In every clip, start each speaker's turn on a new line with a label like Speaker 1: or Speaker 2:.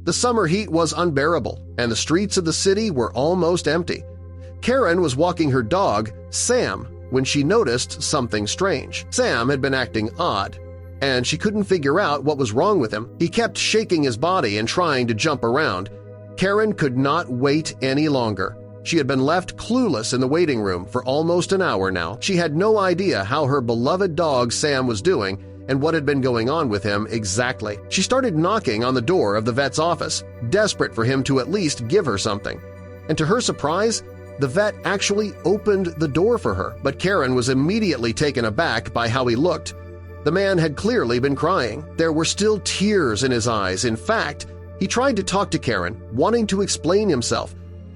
Speaker 1: The summer heat was unbearable, and the streets of the city were almost empty. Karen was walking her dog, Sam, when she noticed something strange. Sam had been acting odd, and she couldn't figure out what was wrong with him. He kept shaking his body and trying to jump around. Karen could not wait any longer. She had been left clueless in the waiting room for almost an hour now. She had no idea how her beloved dog Sam was doing and what had been going on with him exactly. She started knocking on the door of the vet's office, desperate for him to at least give her something. And to her surprise, the vet actually opened the door for her, but Karen was immediately taken aback by how he looked. The man had clearly been crying. There were still tears in his eyes. In fact, he tried to talk to Karen, wanting to explain himself,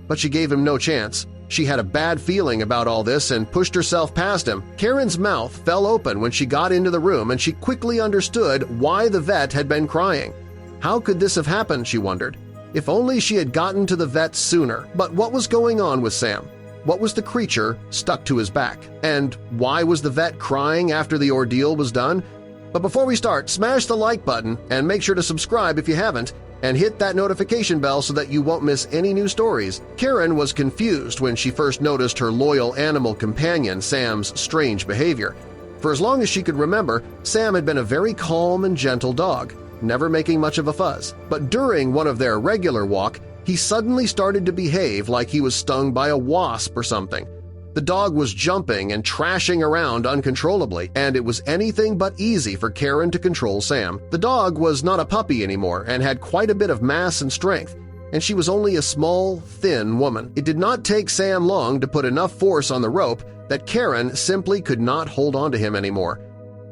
Speaker 1: but she gave him no chance. She had a bad feeling about all this and pushed herself past him. Karen's mouth fell open when she got into the room, and she quickly understood why the vet had been crying. How could this have happened, she wondered. If only she had gotten to the vet sooner. But what was going on with Sam? What was the creature stuck to his back? And why was the vet crying after the ordeal was done? But before we start, smash the like button and make sure to subscribe if you haven't, and hit that notification bell so that you won't miss any new stories. Karen was confused when she first noticed her loyal animal companion Sam's strange behavior. For as long as she could remember, Sam had been a very calm and gentle dog, never making much of a fuss. But during one of their regular walk, he suddenly started to behave like he was stung by a wasp or something. The dog was jumping and trashing around uncontrollably, and it was anything but easy for Karen to control Sam. The dog was not a puppy anymore and had quite a bit of mass and strength, and she was only a small, thin woman. It did not take Sam long to put enough force on the rope that Karen simply could not hold on to him anymore.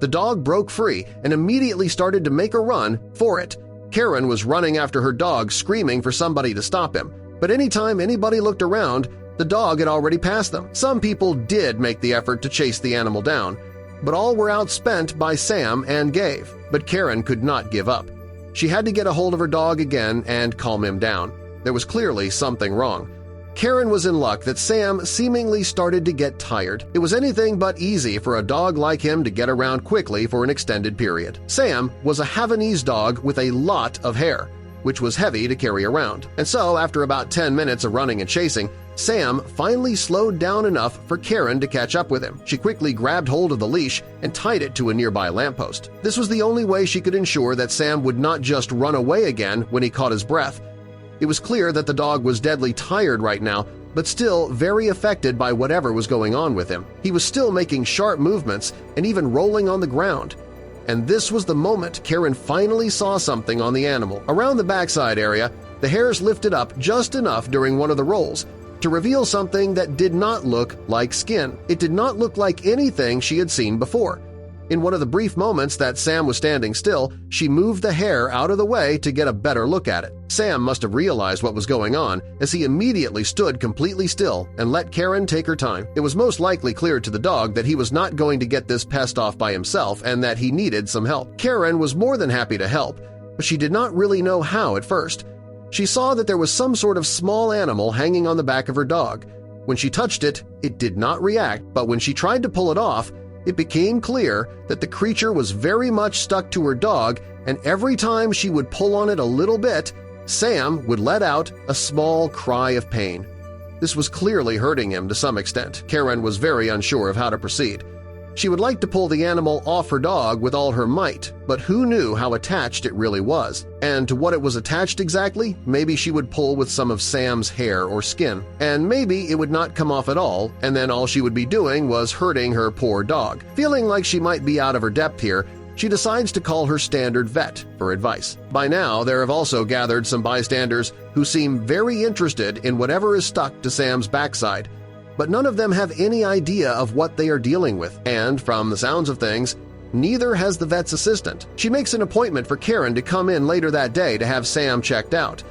Speaker 1: The dog broke free and immediately started to make a run for it. Karen was running after her dog, screaming for somebody to stop him, but anytime anybody looked around, the dog had already passed them. Some people did make the effort to chase the animal down, but all were outspent by Sam and Gabe. But Karen could not give up. She had to get a hold of her dog again and calm him down. There was clearly something wrong. Karen was in luck that Sam seemingly started to get tired. It was anything but easy for a dog like him to get around quickly for an extended period. Sam was a Havanese dog with a lot of hair, which was heavy to carry around. And so, after about 10 minutes of running and chasing, Sam finally slowed down enough for Karen to catch up with him. She quickly grabbed hold of the leash and tied it to a nearby lamppost. This was the only way she could ensure that Sam would not just run away again when he caught his breath. It was clear that the dog was deadly tired right now, but still very affected by whatever was going on with him. He was still making sharp movements and even rolling on the ground. And this was the moment Karen finally saw something on the animal. Around the backside area, the hairs lifted up just enough during one of the rolls to reveal something that did not look like skin. It did not look like anything she had seen before. In one of the brief moments that Sam was standing still, she moved the hair out of the way to get a better look at it. Sam must have realized what was going on, as he immediately stood completely still and let Karen take her time. It was most likely clear to the dog that he was not going to get this pest off by himself and that he needed some help. Karen was more than happy to help, but she did not really know how at first. She saw that there was some sort of small animal hanging on the back of her dog. When she touched it, it did not react, but when she tried to pull it off, it became clear that the creature was very much stuck to her dog, and every time she would pull on it a little bit, Sam would let out a small cry of pain. This was clearly hurting him to some extent. Karen was very unsure of how to proceed. She would like to pull the animal off her dog with all her might, but who knew how attached it really was? And to what it was attached exactly, maybe she would pull with some of Sam's hair or skin. And maybe it would not come off at all, and then all she would be doing was hurting her poor dog. Feeling like she might be out of her depth here, she decides to call her standard vet for advice. By now, there have also gathered some bystanders who seem very interested in whatever is stuck to Sam's backside, but none of them have any idea of what they are dealing with, and from the sounds of things, neither has the vet's assistant. She makes an appointment for Karen to come in later that day to have Sam checked out,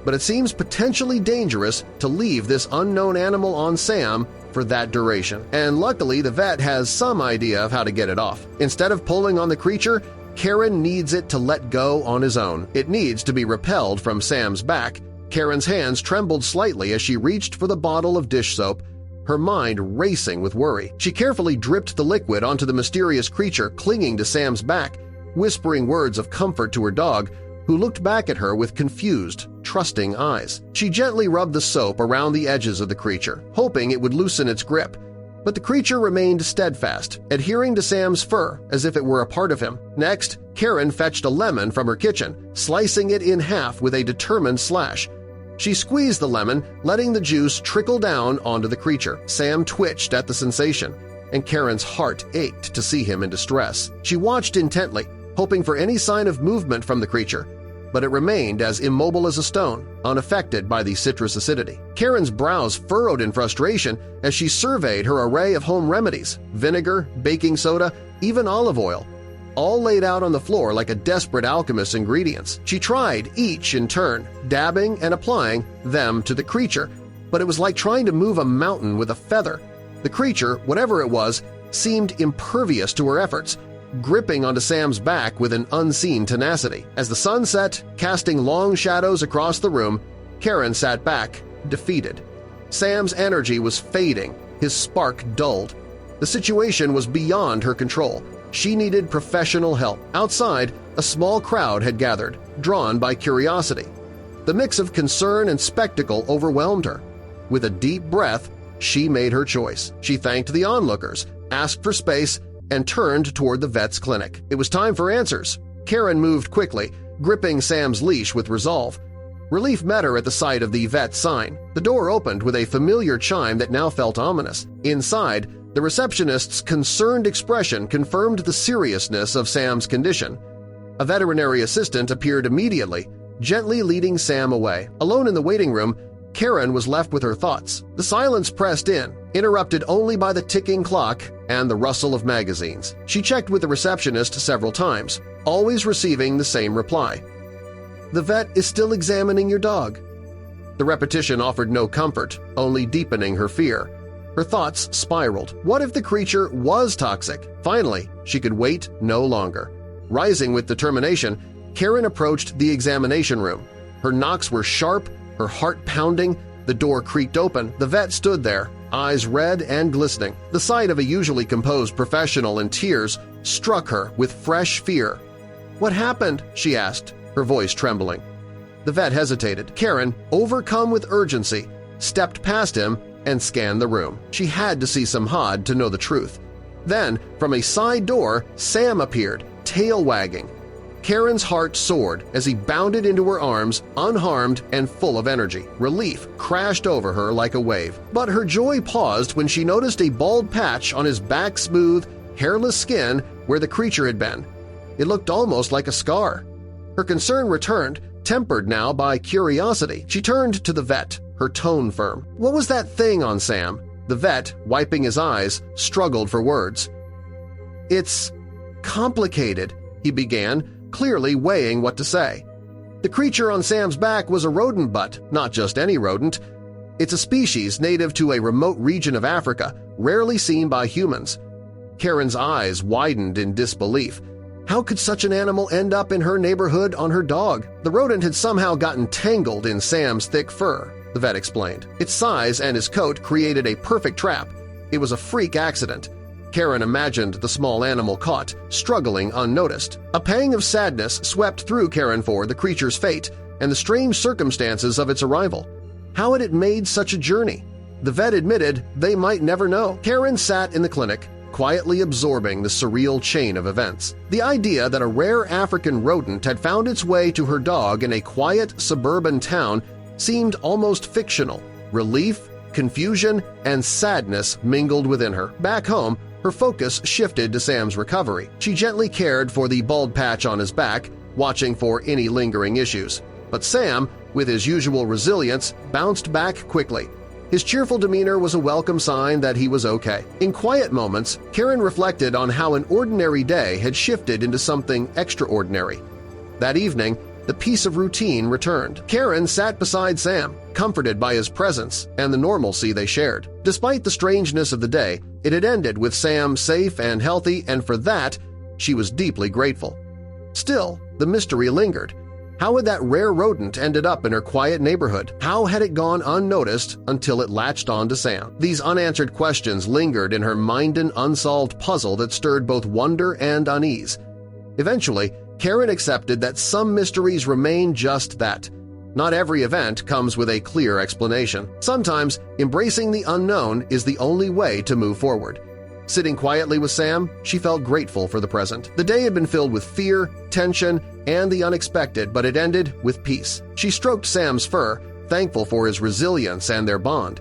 Speaker 1: but it seems potentially dangerous to leave this unknown animal on Sam for that duration, and luckily the vet has some idea of how to get it off. Instead of pulling on the creature, Karen needs it to let go on his own. It needs to be repelled from Sam's back. Karen's hands trembled slightly as she reached for the bottle of dish soap, her mind racing with worry. She carefully dripped the liquid onto the mysterious creature clinging to Sam's back, whispering words of comfort to her dog, who looked back at her with confused, trusting eyes. She gently rubbed the soap around the edges of the creature, hoping it would loosen its grip, but the creature remained steadfast, adhering to Sam's fur as if it were a part of him. Next, Karen fetched a lemon from her kitchen, slicing it in half with a determined slash. She squeezed the lemon, letting the juice trickle down onto the creature. Sam twitched at the sensation, and Karen's heart ached to see him in distress. She watched intently, hoping for any sign of movement from the creature, but it remained as immobile as a stone, unaffected by the citrus acidity. Karen's brows furrowed in frustration as she surveyed her array of home remedies – vinegar, baking soda, even olive oil – all laid out on the floor like a desperate alchemist's ingredients. She tried each in turn, dabbing and applying them to the creature, but it was like trying to move a mountain with a feather. The creature, whatever it was, seemed impervious to her efforts, gripping onto Sam's back with an unseen tenacity. As the sun set, casting long shadows across the room, Karen sat back, defeated. Sam's energy was fading, his spark dulled. The situation was beyond her control. She needed professional help. Outside, a small crowd had gathered, drawn by curiosity. The mix of concern and spectacle overwhelmed her. With a deep breath, she made her choice. She thanked the onlookers, asked for space, and turned toward the vet's clinic. It was time for answers. Karen moved quickly, gripping Sam's leash with resolve. Relief met her at the sight of the vet's sign. The door opened with a familiar chime that now felt ominous. Inside, the receptionist's concerned expression confirmed the seriousness of Sam's condition. A veterinary assistant appeared immediately, gently leading Sam away. Alone in the waiting room, Karen was left with her thoughts. The silence pressed in, interrupted only by the ticking clock and the rustle of magazines. She checked with the receptionist several times, always receiving the same reply. "The vet is still examining your dog." The repetition offered no comfort, only deepening her fear. Her thoughts spiraled. What if the creature was toxic? Finally, she could wait no longer. Rising with determination, Karen approached the examination room. Her knocks were sharp, her heart pounding. The door creaked open. The vet stood there, eyes red and glistening. The sight of a usually composed professional in tears struck her with fresh fear. "What happened?" she asked, her voice trembling. The vet hesitated. Karen, overcome with urgency, stepped past him and scanned the room. She had to see some Had to know the truth. Then, from a side door, Sam appeared, tail wagging. Karen's heart soared as he bounded into her arms, unharmed and full of energy. Relief crashed over her like a wave. But her joy paused when she noticed a bald patch on his back-smooth, hairless skin where the creature had been. It looked almost like a scar. Her concern returned, tempered now by curiosity. She turned to the vet, her tone firm. "What was that thing on Sam?" The vet, wiping his eyes, struggled for words. "It's complicated," he began, clearly weighing what to say. The creature on Sam's back was a rodent butt, not just any rodent. It's a species native to a remote region of Africa, rarely seen by humans. Karen's eyes widened in disbelief. How could such an animal end up in her neighborhood on her dog? The rodent had somehow gotten tangled in Sam's thick fur, the vet explained. Its size and his coat created a perfect trap. It was a freak accident. Karen imagined the small animal caught, struggling unnoticed. A pang of sadness swept through Karen for the creature's fate and the strange circumstances of its arrival. How had it made such a journey? The vet admitted they might never know. Karen sat in the clinic, quietly absorbing the surreal chain of events. The idea that a rare African rodent had found its way to her dog in a quiet suburban town seemed almost fictional. Relief, confusion, and sadness mingled within her. Back home, her focus shifted to Sam's recovery. She gently cared for the bald patch on his back, watching for any lingering issues. But Sam, with his usual resilience, bounced back quickly. His cheerful demeanor was a welcome sign that he was okay. In quiet moments, Karen reflected on how an ordinary day had shifted into something extraordinary. That evening, the peace of routine returned. Karen sat beside Sam, comforted by his presence and the normalcy they shared. Despite the strangeness of the day, it had ended with Sam safe and healthy, and for that, she was deeply grateful. Still, the mystery lingered. How had that rare rodent ended up in her quiet neighborhood? How had it gone unnoticed until it latched on to Sam? These unanswered questions lingered in her mind, an unsolved puzzle that stirred both wonder and unease. Eventually, Karen accepted that some mysteries remain just that. Not every event comes with a clear explanation. Sometimes embracing the unknown is the only way to move forward. Sitting quietly with Sam, she felt grateful for the present. The day had been filled with fear, tension, and the unexpected, but it ended with peace. She stroked Sam's fur, thankful for his resilience and their bond.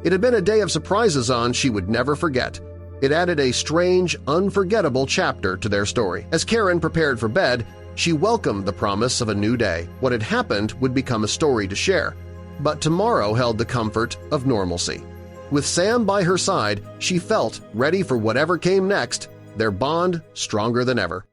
Speaker 1: It had been a day of surprises she would never forget. It added a strange, unforgettable chapter to their story. As Karen prepared for bed, she welcomed the promise of a new day. What had happened would become a story to share, but tomorrow held the comfort of normalcy. With Sam by her side, she felt ready for whatever came next, their bond stronger than ever.